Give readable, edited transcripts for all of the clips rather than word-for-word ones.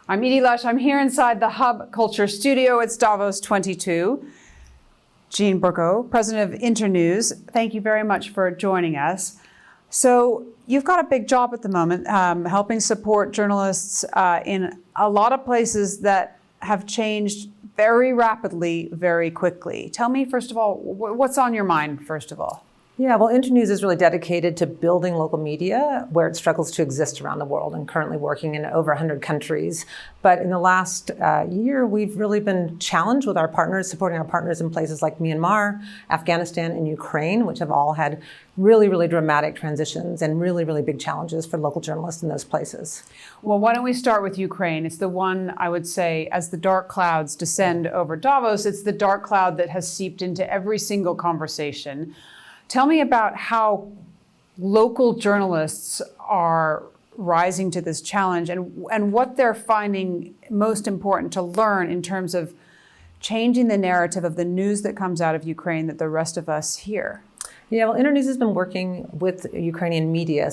I'm Edie Lush. I'm here inside the Hub Culture Studio. It's Davos 22. Jeanne Bourgault, president of Internews, thank you very much for joining us. So you've got a big job at the moment, helping support journalists in a lot of places that have changed very rapidly, very quickly. Tell me, first of all, what's on your mind, first of all? Yeah, well, Internews is really dedicated to building local media where it struggles to exist around the world and currently working in over 100 countries. But in the last year, we've really been challenged with our partners, supporting our partners in places like Myanmar, Afghanistan, and Ukraine, which have all had really, really dramatic transitions and really, really big challenges for local journalists in those places. Well, why don't we start with Ukraine? It's the one, I would say, as the dark clouds descend over Davos, it's the dark cloud that has seeped into every single conversation. Tell me about how local journalists are rising to this challenge and what they're finding most important to learn in terms of changing the narrative of the news that comes out of Ukraine that the rest of us hear. Yeah, well, Internews has been working with Ukrainian media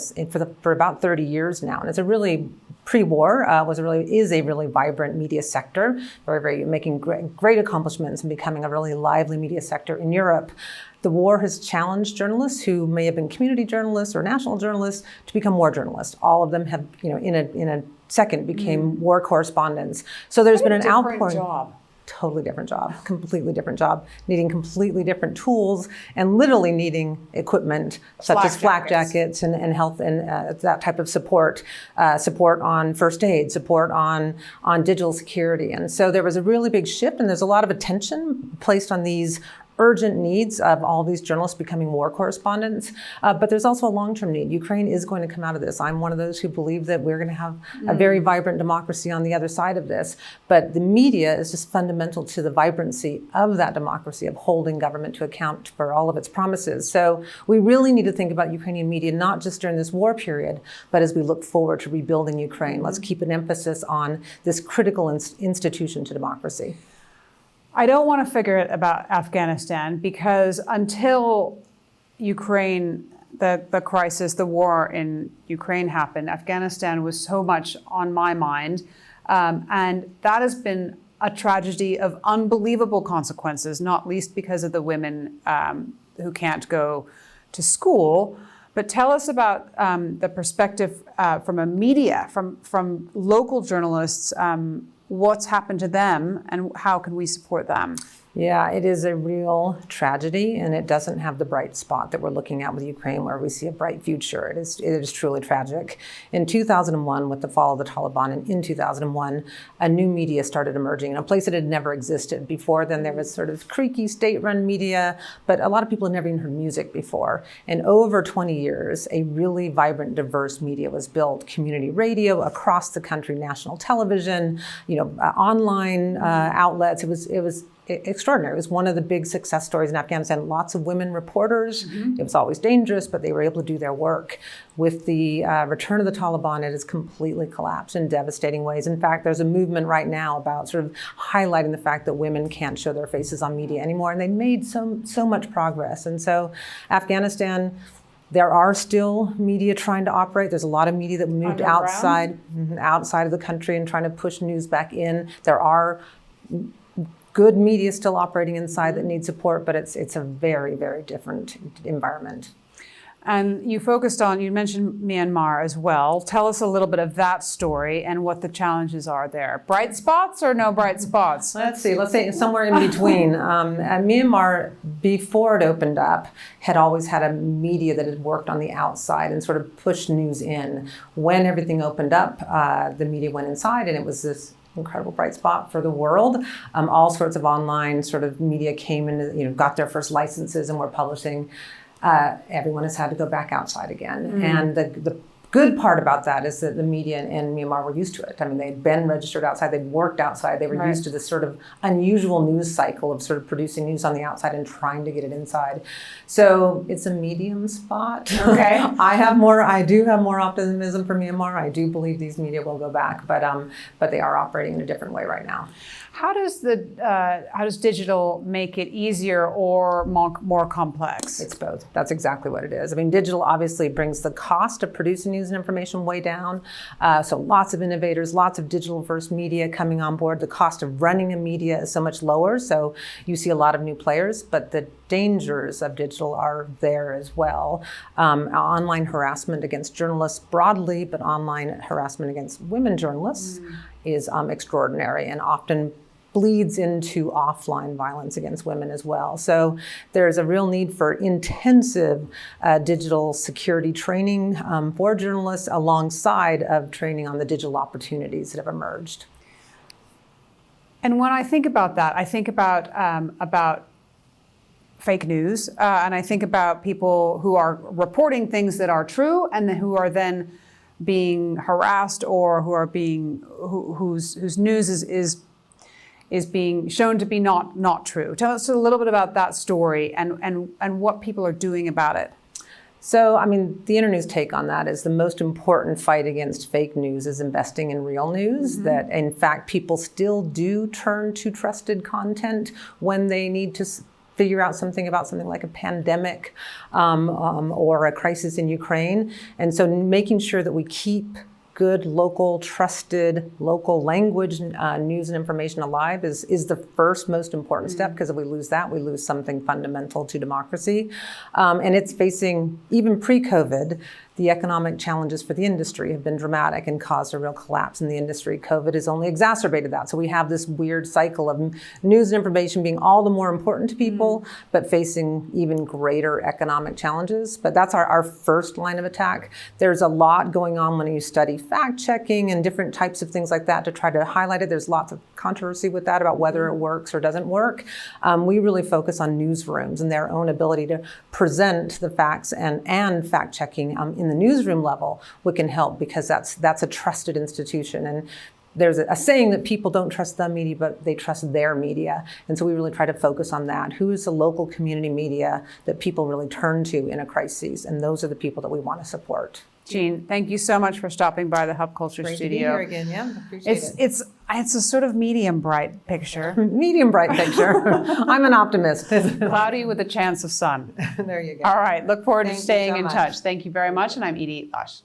for about 30 years now, and it's a really pre-war is a really vibrant media sector, very making great accomplishments and becoming a really lively media sector in Europe. The war has challenged journalists who may have been community journalists or national journalists to become war journalists. All of them have, in a second became war correspondents. So there's been an outpouring. Job. Totally different job, completely different job, needing completely different tools and literally needing equipment such as flak jackets and health and that type of support on first aid, support on digital security. And so there was a really big shift, and there's a lot of attention placed on these urgent needs of all these journalists becoming war correspondents. But there's also a long-term need. Ukraine is going to come out of this. I'm one of those who believe that we're going to have a very vibrant democracy on the other side of this. But the media is just fundamental to the vibrancy of that democracy, of holding government to account for all of its promises. So we really need to think about Ukrainian media, not just during this war period, but as we look forward to rebuilding Ukraine. Let's keep an emphasis on this critical institution to democracy. I don't want to figure it about Afghanistan because until Ukraine, the crisis, the war in Ukraine happened, Afghanistan was so much on my mind. And that has been a tragedy of unbelievable consequences, not least because of the women who can't go to school. But tell us about the perspective from a media, from local journalists, what's happened to them and how can we support them? Yeah, it is a real tragedy, and it doesn't have the bright spot that we're looking at with Ukraine, where we see a bright future. It is truly tragic. In 2001, with the fall of the Taliban, and in 2001, a new media started emerging in a place that had never existed. Before then, there was sort of creaky state-run media, but a lot of people had never even heard music before. And over 20 years, a really vibrant, diverse media was built. Community radio across the country, national television, online outlets. It was extraordinary. It was one of the big success stories in Afghanistan. Lots of women reporters. It was always dangerous, but they were able to do their work. With the return of the Taliban, it has completely collapsed in devastating ways. In fact, there's a movement right now about sort of highlighting the fact that women can't show their faces on media anymore, and they made so much progress. And so Afghanistan, there are still media trying to operate. There's a lot of media that moved outside of the country and trying to push news back in. There are good media still operating inside that need support, but it's a very, very different environment. And you mentioned Myanmar as well. Tell us a little bit of that story and what the challenges are there. Bright spots or no bright spots? Let's say somewhere in between. Myanmar, before it opened up, had always had a media that had worked on the outside and sort of pushed news in. When everything opened up, the media went inside, and it was this incredible bright spot for the world. All sorts of online sort of media came in, got their first licenses and were publishing. Everyone has had to go back outside again. And the good part about that is that the media in Myanmar were used to it. I mean, they'd been registered outside, they'd worked outside, they were used to this sort of unusual news cycle of sort of producing news on the outside and trying to get it inside. So it's a medium spot. Okay. I do have more optimism for Myanmar. I do believe these media will go back, but they are operating in a different way right now. How does digital make it easier or more complex? It's both. That's exactly what it is. I mean, digital obviously brings the cost of producing news and information way down. So lots of innovators, lots of digital-first media coming on board. The cost of running a media is so much lower. So you see a lot of new players, but the dangers of digital are there as well. Online harassment against journalists broadly, but online harassment against women journalists is extraordinary and often bleeds into offline violence against women as well. So there's a real need for intensive digital security training for journalists alongside of training on the digital opportunities that have emerged. And when I think about that, I think about fake news, and I think about people who are reporting things that are true and who are then being harassed or who are whose news is being shown to be not true. Tell us a little bit about that story and what people are doing about it. So, I mean, the Internews take on that is the most important fight against fake news is investing in real news, that in fact people still do turn to trusted content when they need to figure out something about something like a pandemic or a crisis in Ukraine. And so making sure that we keep good local, trusted, local language news and information alive is the first most important step, because if we lose that, we lose something fundamental to democracy. And it's facing, even pre-COVID, the economic challenges for the industry have been dramatic and caused a real collapse in the industry. COVID has only exacerbated that. So we have this weird cycle of news and information being all the more important to people, but facing even greater economic challenges. But that's our first line of attack. There's a lot going on when you study fact checking and different types of things like that to try to highlight it. There's lots of controversy with that about whether it works or doesn't work. We really focus on newsrooms and their own ability to present the facts and fact checking in the newsroom level. We can help because that's a trusted institution. And there's a saying that people don't trust the media, but they trust their media. And so we really try to focus on that. Who's the local community media that people really turn to in a crisis? And those are the people that we want to support. Jeanne, thank you so much for stopping by the Hub Culture Great Studio. to be here again, yeah. Appreciate it. It's a sort of medium bright picture. Medium bright picture. I'm an optimist. Cloudy with a chance of sun. There you go. All right, look forward to Thank you staying so in much. touch. Thank you very much, and I'm Edie Lash.